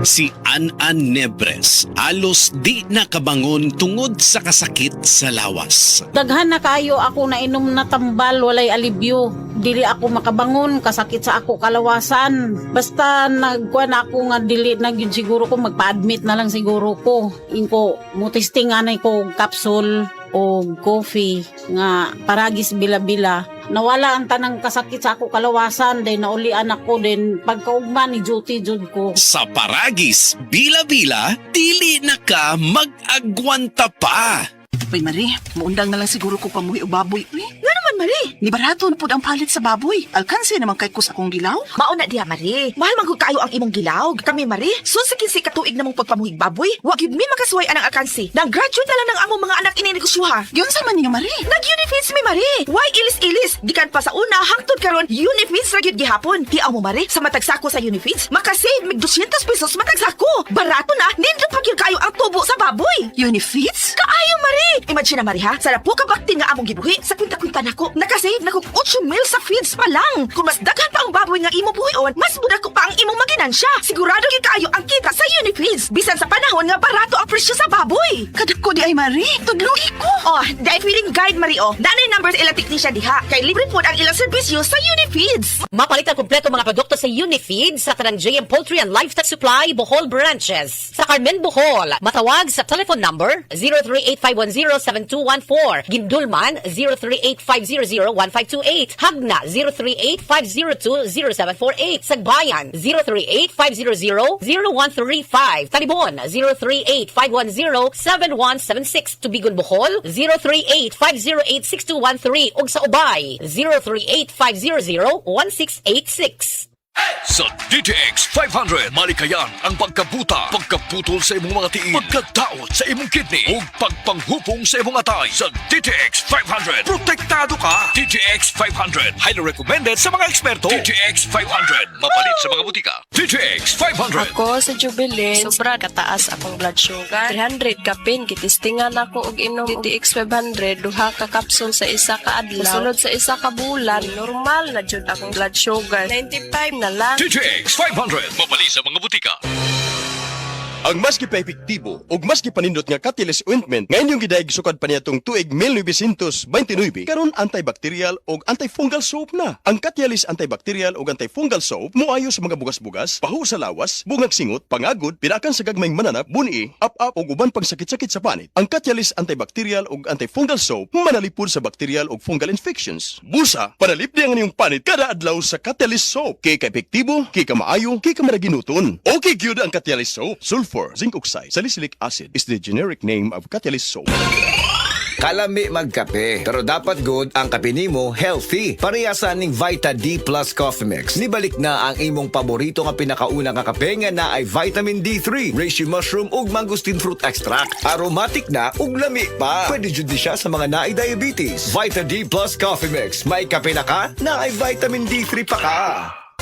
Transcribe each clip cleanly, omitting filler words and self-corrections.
Si An-An Nebres halos di nakabangon tungod sa kasakit sa lawas. Daghan na kayo ako na inom na tambal, walay alibyo. Dili ako makabangon, kasakit sa ako kalawasan. Basta nagkuan ako nga dili na gyud siguro ko magpa-admit na lang siguro ko. Inko mutisting anay ko capsule o coffee nga paragis bila-bila. Nawala ang tanang kasakit sa ako kalawasan, then naulian ako, then pagkaugma ni duty jud ko. Sa paragis, bila-bila, dili na ka mag-agwanta pa. Uy, Marie, maundang na lang siguro ko pamuhi o baboy. Uy, nga naman, Marie. Ni barato na po ang palit sa baboy. Alkanse naman kay kus akong gilaw. Mauna diha, Marie. Mahal magud kayo ang imong gilaw. Kami, Marie, sunsikin si katuig namong pagpamuhig baboy. Wag yun mi makasuway anang akansi. Nag-graduate na lang ng among mga anak ininegosyoha. Yun sa man niyo, Marie. Nag-unifeeds mi, Marie. Why ilis-ilis? Gikan pa sa una, hangtod karon unifeeds ra gyud gihapon. Hiaw mo, Marie, sa matag sako sa unifeeds, makasave mig 200 pesos matag sako. Barato na, nindot pa gyud kayo ang tubo sa baboy. Unifeeds? Kaayo, Marie! Imagine na, Marie, ha? Sa po kabakti nga among gibuhi, sa kwinta-kwinta nako, nakasave na kong 8 mil sa feeds pa lang. Kung mas daghan pa ang baboy nga imo buhion, mas muda ko pa ang imong maginansya. Sigurado gyud kayo ang kita sa Unifeeds. Bisan sa panahon nga barato ang presyo sa baboy. Kadak ko di ay, Marie. Tudloy ko. Oh, dahil feeling guide, Marie, oh. Nanay numbers ilang technician diha. Kay libre po ang ilang serbisyo sa Unifeeds. Mapalit ang kompleto mga produkto sa Unifeed sa tanang JM Poultry and Livestock Supply, Bohol branches. Sa Carmen, Bohol, matawag sa telephone number 038-510-7214. Gindulman, 038-500-1528. Hagna, 038-502-0748. Sagbayan, 038-500-0135. Talibon, 038-510-7176. Tubigon, Bohol, 038-508-6213. Ug sa Ubay, 038-500-1686. Sa DTX 500, malikayan ang pagkabuta, pagkaputol sa imong mga tiil, pagkadaot sa imong kidney, ug pagpanghupong sa imong atay. Sa DTX 500, protektado ka. DTX 500, highly recommended sa mga eksperto. DTX 500, mapalit sa mga butika. DTX 500. Ako sa Jubilee, sobra kataas akong blood sugar. 300 kapin, kitistingan ako og inom DTX 500, duha ka kapsul sa isa ka adlaw. Sunod sa isa ka bulan, normal na jud akong blood sugar. 95 na lang. DTX 500, mapalit sa mga butika. Ang mas gipaepektibo ug mas gipanindot nga Catalyst ointment ngayon yung gidaig sukad pa niyatong tuig 1929 karon antibacterial ug antifungal soap na. Ang Catalyst antibacterial ug antifungal soap moayo sa mga bugas-bugas, pahu sa lawas, bungag singot, pangagod, pirakan sa gagmayng mananap, buni, up-up ug uban pang sakit-sakit sa panit. Ang Catalyst antibacterial ug antifungal soap manalipod sa bacterial ug fungal infections. Busa, panalipdi ang inyong panit kada adlaw sa Catalyst soap. Kay ka-epektibo, kay ka maayo, kay ka maraginuton. Okay gyud ang Catalyst soap. Sulfur, zinc oxide, salicylic acid is the generic name of Catalyst soap. Kalami magkape, pero dapat good ang kape nimo healthy. Parehasan ning Vita D Plus Coffee Mix. Nibalik na ang imong paborito nga pinakauna nga kape nga na ay vitamin D3, reishi mushroom ug mangosteen fruit extract. Aromatic na ug lami pa. Pwede jud siya sa mga naay diabetes. Vita D Plus Coffee Mix. May kape na ka, na ay vitamin D3 pa ka.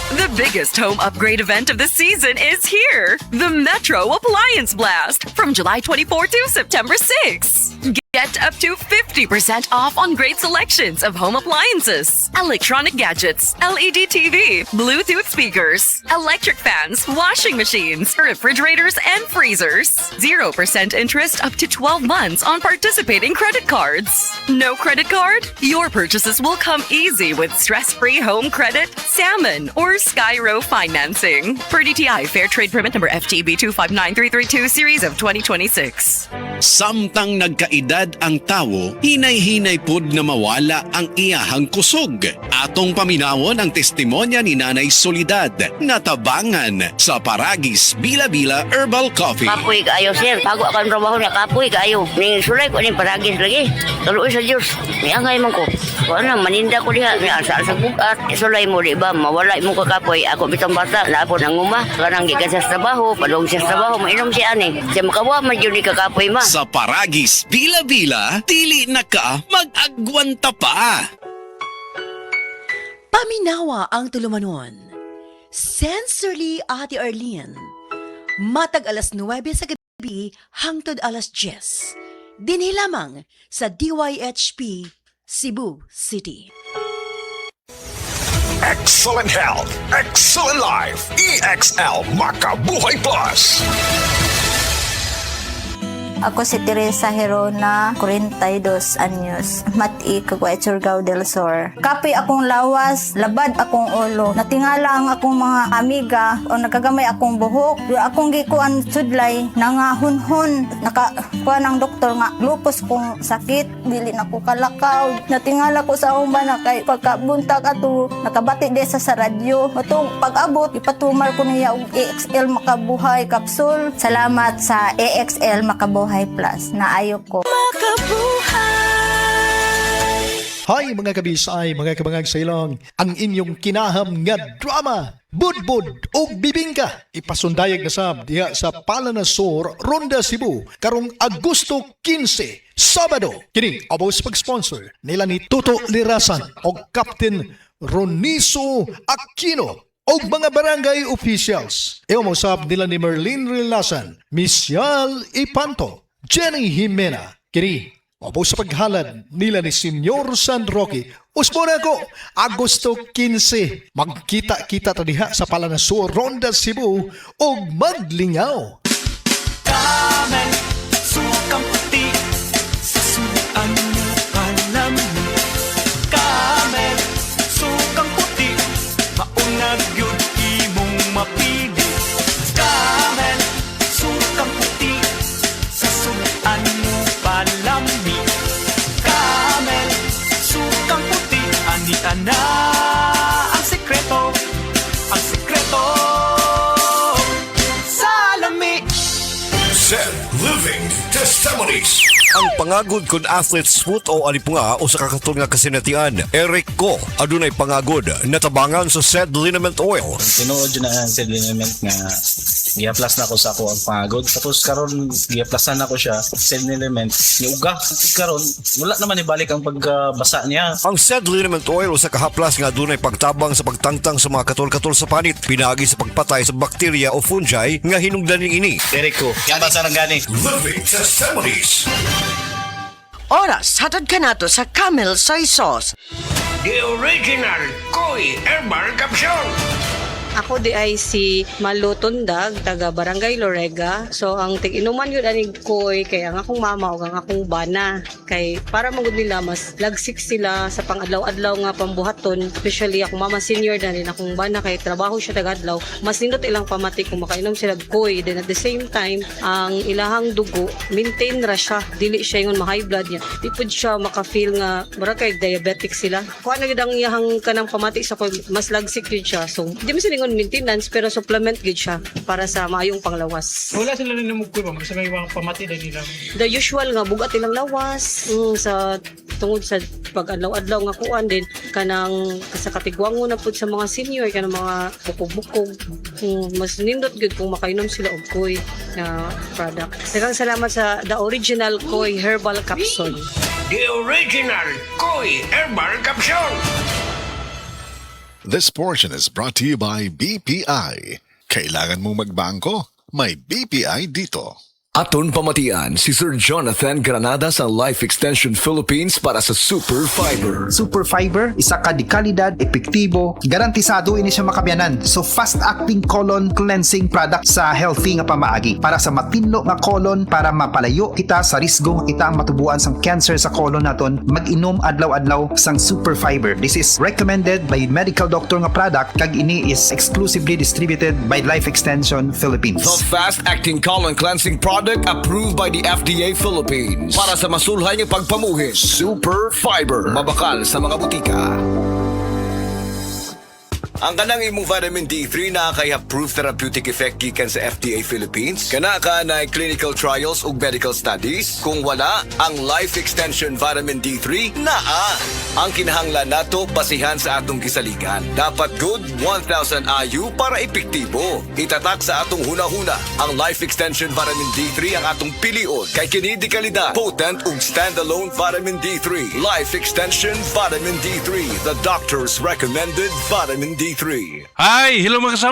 The biggest home upgrade event of the season is here. The Metro Appliance Blast from July 24 to September 6. Get up to 50% off on great selections of home appliances, electronic gadgets, LED TV, Bluetooth speakers, electric fans, washing machines, refrigerators, and freezers. 0% interest up to 12 months on participating credit cards. No credit card? Your purchases will come easy with stress-free home credit, salmon, or Skyro financing. Per DTI Fair Trade Permit number FTB 259332 series of 2026. Samtang nagkaedad ang tawo, hinay-hinay pod na mawala ang iyahang kusog. Atong paminawon ang testimonya ni Nanay Solidad, natabangan sa Paragis Bila-Bila Herbal Coffee. Kapoy kaayo, sir. Bago ako ang trabaho niya, kapoy kaayo. Ning sulay ko ning Paragis lagi. Tuloy sa Diyos. Niangay man ko. Kung ano, maninda ko diha. Ni asa sa bugat. Sulay mo, di ba? Mawala mo ka kapoy. Ako bitang bata. Laapon ang uma. Kanang gikan sa trabaho. Padong sa trabaho. Mainom siya ani. Siya makawa man yun ni kakapoy ma. Sa Paragis Bila-Bila, dili na ka mag-agwanta pa. Paminawa ang tulumanon. Sensorily Ate Arlene. Matag alas 9 sa gabi hangtod alas 10. Dinhi lamang sa DYHP Cebu City. Excellent health, excellent life. EXL Makabuhay Plus. Ako si Teresa Herona, 42 anyos. Mati, Caguay, Surigao del Sur. Kapi akong lawas, labad akong ulo. Natingala ang akong mga amiga o nakagamay akong buhok. Yung akong gikuan sudlay, nangahunhon. Nakakuha ng doktor nga, lupus kong sakit. Dili na ko kalakaw. Natingala ko sa umba na kay pagkabuntag ato, nakabati de sa radyo. Matong pag-abot, ipatumar ko niya og EXL Makabuhay Capsule. Salamat sa EXL Makabuhay Plus na ayok ko. Hi mga kabisay, mga kabangag sa ilong, ang inyong kinaham nga drama, Budbud o Bibingka, ipasundayag na sab diha sa Palanasor, Ronda, Cebu, karong Agosto 15, Sabado. Kini abos pag-sponsor nila ni Toto Lirasan o Captain Roniso Aquino o mga barangay officials. Iumusab nila ni Merlin Relasan, Misyal Ipanto, Jenny Jimena. Kini o sa paghalad nila ni Senyor San Roque. Usmona ko, Agosto 15, magkita-kita tadiha sa Palanasor, Ronda, Cebu o maglingaw. Kamel, sukang puti, sasuan mo palamig. Kamel, sukang puti, maunag yun imong mapili. Kamel, sukang puti, sasuan mo palamig. Kamel, sukang puti, anita na ang sekreto sa lami. Zen Living Testimonies. Ang pangagod kung athlete smooth o alipunga o sa kakatol nga kasinatian, Eric Ko, adunay pangagod, natabangan sa said liniment oil. Tinuod yun na ang said liniment nga giaplas na ako sa ako ang pangagod. Tapos karon giaplasan na ko siya, said liniment, niuga. Karon wala naman ibalik ang pagbasa niya. Ang said liniment oil o sa kahaplas nga adunay pagtabang sa pagtangtang sa mga katol-katol sa panit, pinagi sa pagpatay sa bakterya o fungi nga hinungdaning ini. Eric Ko, yan ba sa gani? Living Testimonies. Oras, hatad ka nato sa Camel Soy Sauce. The original Koi Herbal Capsule. Ako di ay si Malu Tundag, taga Barangay Lorega. So ang tig-inuman yun aning koy kay ang akong mama o ang akong bana. Kay para magud nila mas lagsik sila sa pang-adlaw-adlaw nga pambuhaton. Especially akong mama senior na rin akong bana kay trabaho siya taga-adlaw. Mas nindot ilang pamati kung makainom sila koy. Then at the same time, ang ilahang dugo, maintain ra siya. Dili siya yung ma-high blood niya. Di pud siya maka-feel nga bara kay diabetic sila. Kuha na gid ang iyahang kanang pamati sa koy, mas lagsik yun siya. So di mo silingon maintenance pero supplement gid siya para sa maayong panglawas. Wala sila na namugkoy ba? Sa may mga pamati na nila. The usual nga bugat ilang lawas sa tungod sa pag-adlaw-adlaw nga kuan din kanang sa katigwango na pud sa mga senior kanang mga bukog-bukog. Mas nindot gid kung makainom sila og koy na product. Daghang salamat sa the original Koi Herbal Capsule. The original Koi Herbal Capsule. This portion is brought to you by BPI. Kailangan mong magbangko? May BPI dito. Aton pamatian si Sir Jonathan Granada sa Life Extension Philippines para sa Super Fiber. Super Fiber, isa ka di kalidad, epektibo, garantisado ini siya makabiyanan. So fast-acting colon cleansing product sa healthy nga pamaagi para sa matinlo nga colon para mapalayo kita sa risgo kita ang matubuan sang cancer sa colon naton. Mag-inom adlaw-adlaw sang Super Fiber. This is recommended by medical doctor nga product kag ini is exclusively distributed by Life Extension Philippines. The fast-acting colon cleansing product approved by the FDA Philippines para sa masulhay ng pagpamuhin. Super Fiber, mabakal sa mga butika. Ang kanang imong vitamin D3 na kay approved therapeutic effect gikan sa FDA Philippines. Kana ka na clinical trials ug medical studies. Kung wala, ang Life Extension Vitamin D3 naa. Ang kinahanglan nato basihan sa atong gisaligan. Dapat good 1,000 IU para epektibo. Itatak sa atong hunahuna. Ang Life Extension Vitamin D3 ang atong pilion. Kay kini di kalidad, potent ug standalone Vitamin D3. Life Extension Vitamin D3, the doctor's recommended Vitamin D3. Hi, hello mga kasama.